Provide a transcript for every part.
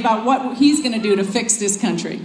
about what he's going to do to fix this country.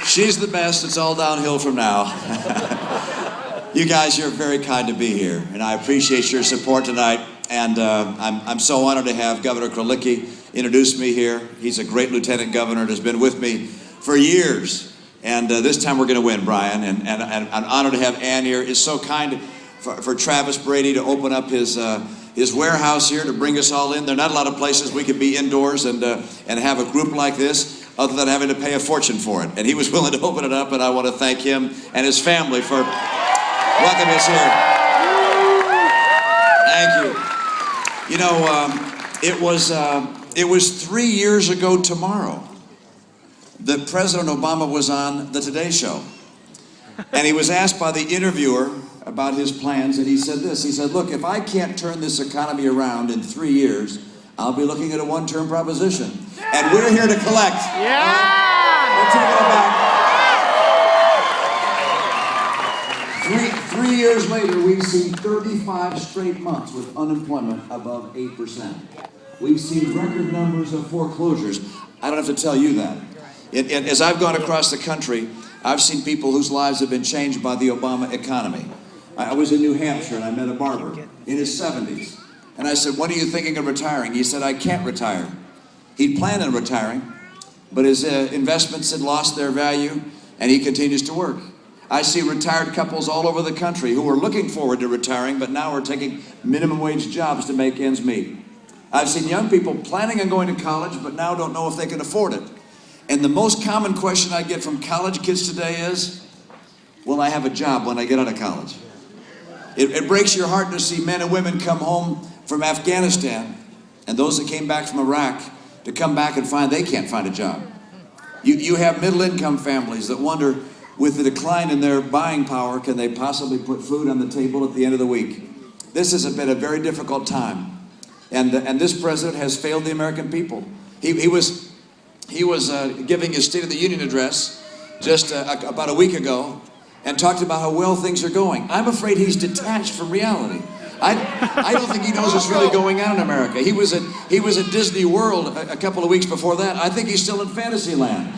She's the best. It's all downhill from now. You guys, you're very kind to be here, and I appreciate your support tonight. And I'm so honored to have Governor Kralicki introduce me here. He's a great lieutenant governor and has been with me for years. And this time we're going to win, Brian. And I'm honored to have Ann here. It's so kind for Travis Brady to open up his warehouse here to bring us all in. There are not a lot of places we could be indoors and have a group like this, other than having to pay a fortune for it. And he was willing to open it up, and I want to thank him and his family for welcoming us here. Thank you. You know, it was 3 years ago tomorrow that President Obama was on the Today Show. And he was asked by the interviewer about his plans, and he said this. He said, look, if I can't turn this economy around in 3 years, I'll be looking at a one-term proposition. And we're here to collect. Yeah! We're taking it back. 3 years later, we've seen 35 straight months with unemployment above 8%. We've seen record numbers of foreclosures. I don't have to tell you that. And as I've gone across the country, I've seen people whose lives have been changed by the Obama economy. I was in New Hampshire and I met a barber in his 70s. And I said, when are you thinking of retiring? He said, I can't retire. He'd planned on retiring, but his investments had lost their value and he continues to work. I see retired couples all over the country who are looking forward to retiring, but now are taking minimum wage jobs to make ends meet. I've seen young people planning on going to college, but now don't know if they can afford it. And the most common question I get from college kids today is, will I have a job when I get out of college? It breaks your heart to see men and women come home from Afghanistan and those that came back from Iraq to come back and find they can't find a job. You have middle-income families that wonder, with the decline in their buying power, can they possibly put food on the table at the end of the week? This has been a very difficult time. And this president has failed the American people. He was giving his State of the Union address just about a week ago and talked about how well things are going. I'm afraid he's detached from reality. I don't think he knows what's really going on in America. He was at Disney World a couple of weeks before that. I think he's still in Fantasyland.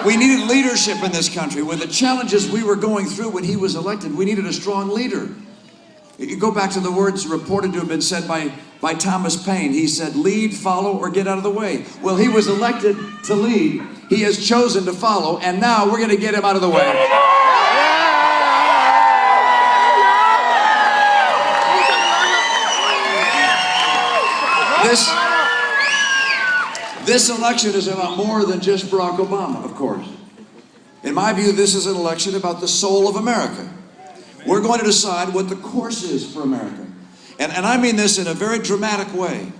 We needed leadership in this country. With the challenges we were going through when he was elected, we needed a strong leader. You go back to the words reported to have been said by Thomas Paine. He said, lead, follow, or get out of the way. Well, he was elected to lead. He has chosen to follow, and now we're going to get him out of the way. This election is about more than just Barack Obama, of course. In my view, this is an election about the soul of America. We're going to decide what the course is for America. And I mean this in a very dramatic way.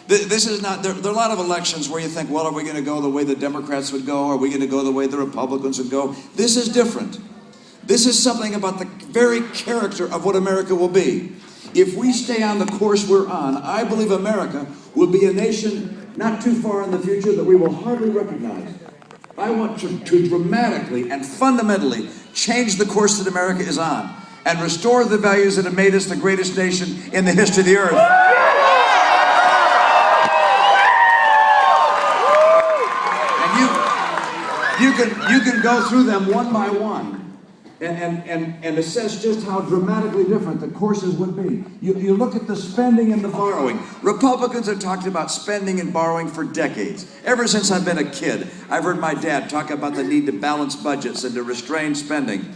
This is not, there are a lot of elections where you think, well, are we going to go the way the Democrats would go? Are we going to go the way the Republicans would go? This is different. This is something about the very character of what America will be. If we stay on the course we're on, I believe America will be a nation not too far in the future that we will hardly recognize. I want to dramatically and fundamentally change the course that America is on and restore the values that have made us the greatest nation in the history of the earth. And you can go through them one by one and assess just how dramatically different the courses would be. You look at the spending and the borrowing. Republicans have talked about spending and borrowing for decades. Ever since I've been a kid, I've heard my dad talk about the need to balance budgets and to restrain spending.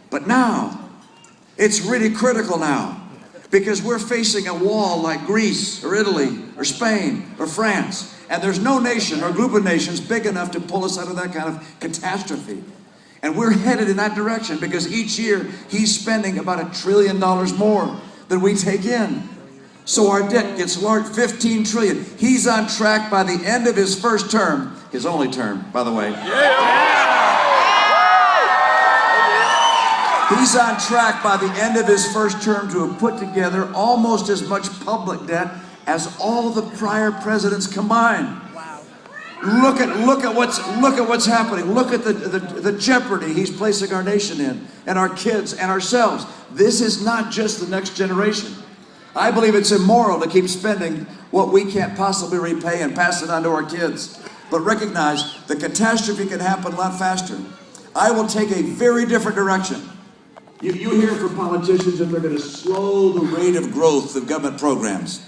But now, it's really critical now, because we're facing a wall like Greece or Italy or Spain or France, and there's no nation or group of nations big enough to pull us out of that kind of catastrophe. And we're headed in that direction because each year he's spending about $1 trillion more than we take in. So our debt gets large, $15 trillion. He's on track by the end of his first term, his only term, by the way. He's on track by the end of his first term to have put together almost as much public debt as all the prior presidents combined. Look at what's happening. Look at the jeopardy he's placing our nation in, and our kids and ourselves. This is not just the next generation. I believe it's immoral to keep spending what we can't possibly repay and pass it on to our kids. But recognize the catastrophe can happen a lot faster. I will take a very different direction. You hear from politicians that they're going to slow the rate of growth of government programs.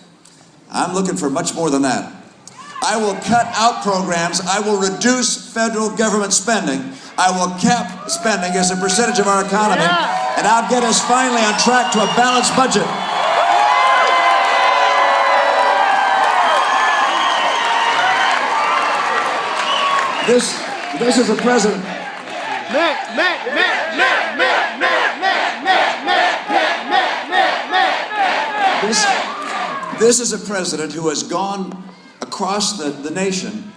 I'm looking for much more than that. I will cut out programs. I will reduce federal government spending. I will cap spending as a percentage of our economy. And I'll get us finally on track to a balanced budget. This is a president. This is a president who has gone across the nation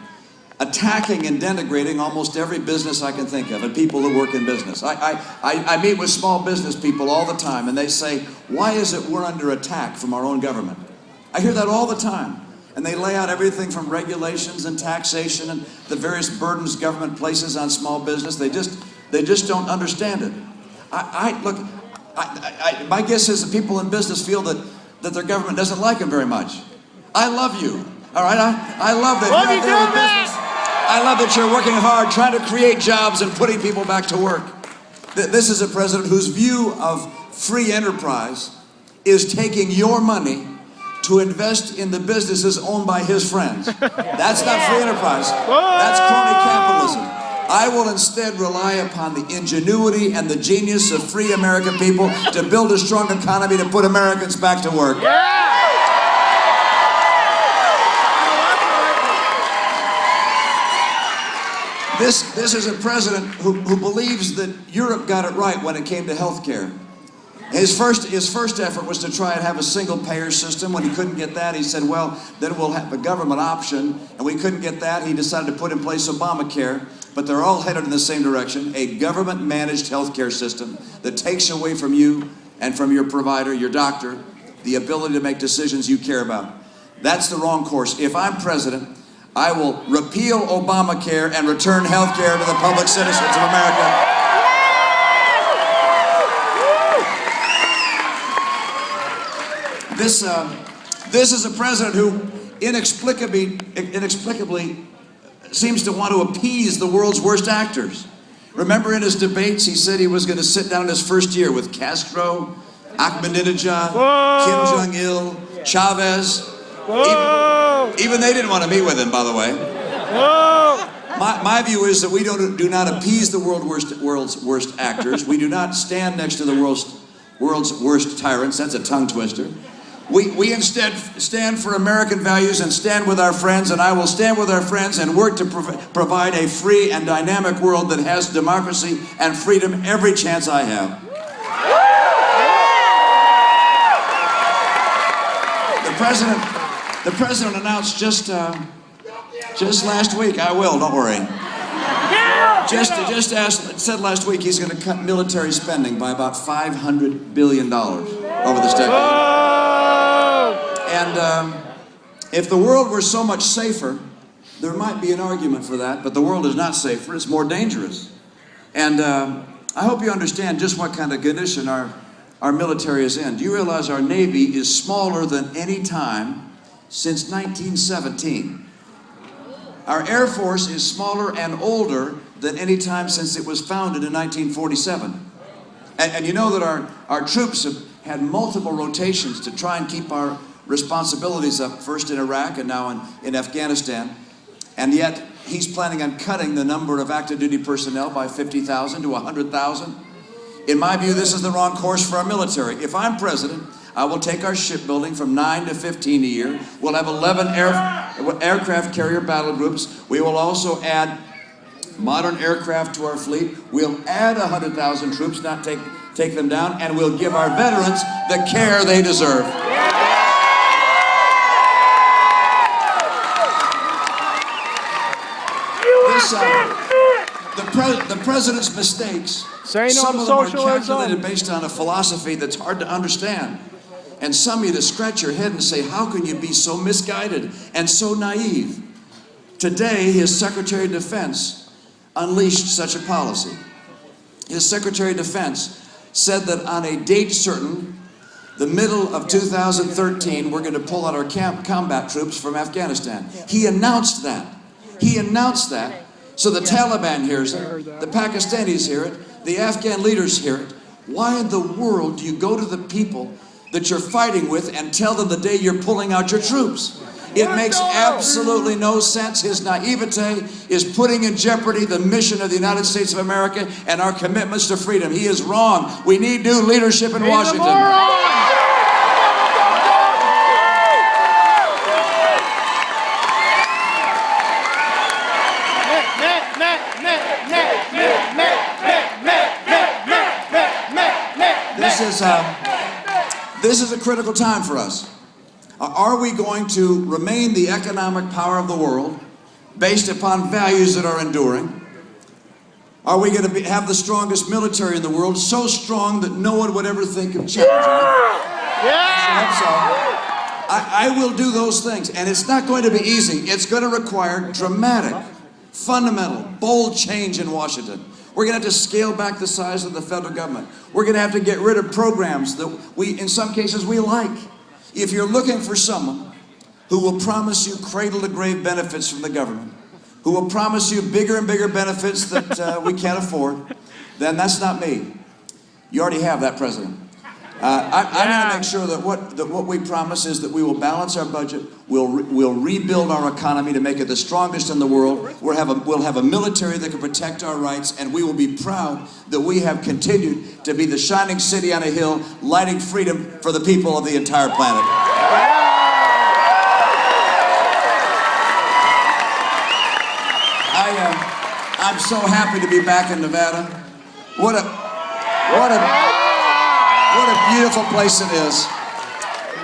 attacking and denigrating almost every business I can think of and people who work in business. I meet with small business people all the time, and they say, why is it we're under attack from our own government? I hear that all the time. And they lay out everything from regulations and taxation and the various burdens government places on small business. They just don't understand it. My guess is that people in business feel that their government doesn't like them very much. I love you. All right, I love that you're out there in business. I love that you're working hard, trying to create jobs and putting people back to work. This is a president whose view of free enterprise is taking your money to invest in the businesses owned by his friends. That's not free enterprise. That's crony capitalism. I will instead rely upon the ingenuity and the genius of free American people to build a strong economy to put Americans back to work. This is a president who believes that Europe got it right when it came to health care. His first effort was to try and have a single payer system. When he couldn't get that, he said, well, then we'll have a government option. And we couldn't get that. He decided to put in place Obamacare. But they're all headed in the same direction, a government-managed healthcare system that takes away from you and from your provider, your doctor, the ability to make decisions you care about. That's the wrong course. If I'm president, I will repeal Obamacare and return healthcare to the public citizens of America. This is a president who inexplicably seems to want to appease the world's worst actors. Remember in his debates, he said he was going to sit down his first year with Castro, Ahmadinejad, Kim Jong-il, Chavez. Even they didn't want to meet with him, by the way. My view is that we do not appease the world's worst actors. We do not stand next to the world's worst tyrants. That's a tongue twister. We instead stand for American values and stand with our friends, and I will stand with our friends and work to provide a free and dynamic world that has democracy and freedom every chance I have. The president announced just last week, I will, don't worry. Said last week he's going to cut military spending by about $500 billion over this decade. And if the world were so much safer, there might be an argument for that, but the world is not safer, it's more dangerous. And I hope you understand just what kind of condition our military is in. Do you realize our Navy is smaller than any time since 1917? Our Air Force is smaller and older than any time since it was founded in 1947. And you know that our troops have had multiple rotations to try and keep our responsibilities up, first in Iraq and now in Afghanistan. And yet, he's planning on cutting the number of active duty personnel by 50,000 to 100,000. In my view, this is the wrong course for our military. If I'm president, I will take our shipbuilding from 9 to 15 a year. We'll have 11 aircraft carrier battle groups. We will also add modern aircraft to our fleet. We'll add 100,000 troops, not take them down, and we'll give our veterans the care they deserve. The president's mistakes, some of them are calculated based on a philosophy that's hard to understand. And some of you to scratch your head and say, how can you be so misguided and so naive? Today, his Secretary of Defense unleashed such a policy. His Secretary of Defense said that on a date certain, the middle of 2013, we're going to pull out our combat troops from Afghanistan. He announced that. He announced that. So the Taliban hears it, the Pakistanis hear it, the Afghan leaders hear it. Why in the world do you go to the people that you're fighting with and tell them the day you're pulling out your troops? It makes absolutely no sense. His naivete is putting in jeopardy the mission of the United States of America and our commitments to freedom. He is wrong. We need new leadership in Washington. This is a critical time for us. Are we going to remain the economic power of the world based upon values that are enduring? Are we going to have the strongest military in the world, so strong that no one would ever think of challenging it? I will do those things, and it's not going to be easy. It's going to require dramatic, fundamental, bold change in Washington. We're going to have to scale back the size of the federal government. We're going to have to get rid of programs that in some cases, we like. If you're looking for someone who will promise you cradle-to-grave benefits from the government, who will promise you bigger and bigger benefits that we can't afford, then that's not me. You already have that president. I'm going to make sure that what we promise is that we will balance our budget, we'll rebuild our economy to make it the strongest in the world, we'll have a military that can protect our rights, and we will be proud that we have continued to be the shining city on a hill, lighting freedom for the people of the entire planet. I'm so happy to be back in Nevada. What a beautiful place it is.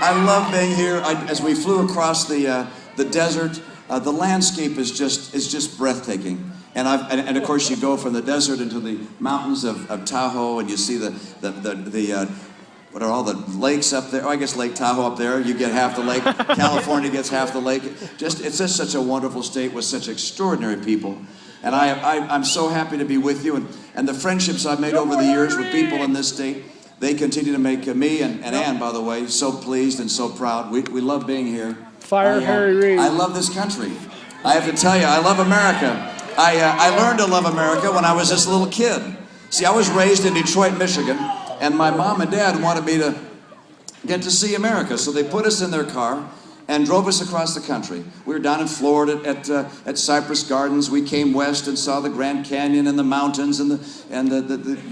I love being here. As we flew across the desert, the landscape is just breathtaking. And of course you go from the desert into the mountains of Tahoe, and you see what are all the lakes up there? Oh, I guess Lake Tahoe up there. You get half the lake. California gets half the lake. It's just such a wonderful state with such extraordinary people. And I'm so happy to be with you. And the friendships I've made over the years with people in this state, they continue to make me and Ann, by the way, so pleased and so proud. We love being here. Fire Harry Reid. I love this country. I have to tell you, I love America. I learned to love America when I was just a little kid. See, I was raised in Detroit, Michigan, and my mom and dad wanted me to get to see America, so they put us in their car and drove us across the country. We were down in Florida at Cypress Gardens. We came west and saw the Grand Canyon and the mountains and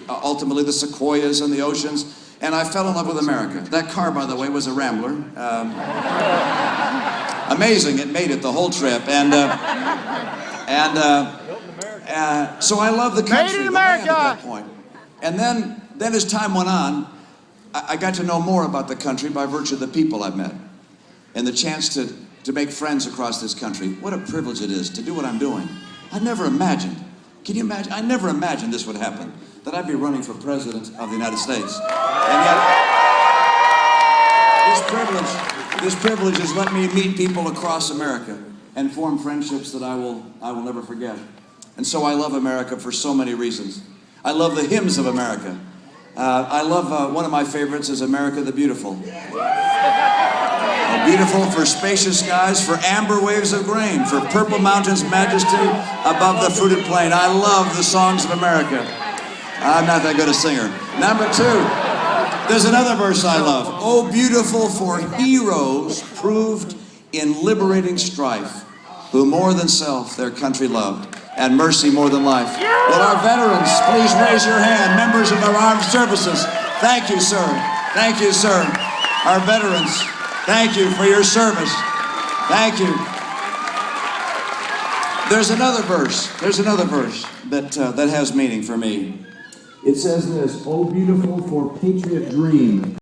ultimately the sequoias and the oceans. And I fell in love with America. That car, by the way, was a Rambler. Amazing, it made it the whole trip. So I love the country, the land at that point. And then as time went on, I got to know more about the country by virtue of the people I've met. And the chance to make friends across this country. What a privilege it is to do what I'm doing. I never imagined. Can you imagine? I never imagined this would happen, that I'd be running for president of the United States. And yet, this privilege has let me meet people across America and form friendships that I will never forget. And so I love America for so many reasons. I love the hymns of America. I love, one of my favorites is America the Beautiful. Beautiful for spacious skies, for amber waves of grain, for purple mountains' majesty above the fruited plain. I love the songs of America. I'm not that good a singer. Number 2, there's another verse I love. Oh, beautiful for heroes proved in liberating strife, who more than self their country loved, and mercy more than life. Will our veterans please raise your hand, members of our armed services? Thank you, sir. Thank you, sir. Our veterans, thank you for your service. Thank you. There's another verse that has meaning for me. It says this, oh, beautiful for patriot dream.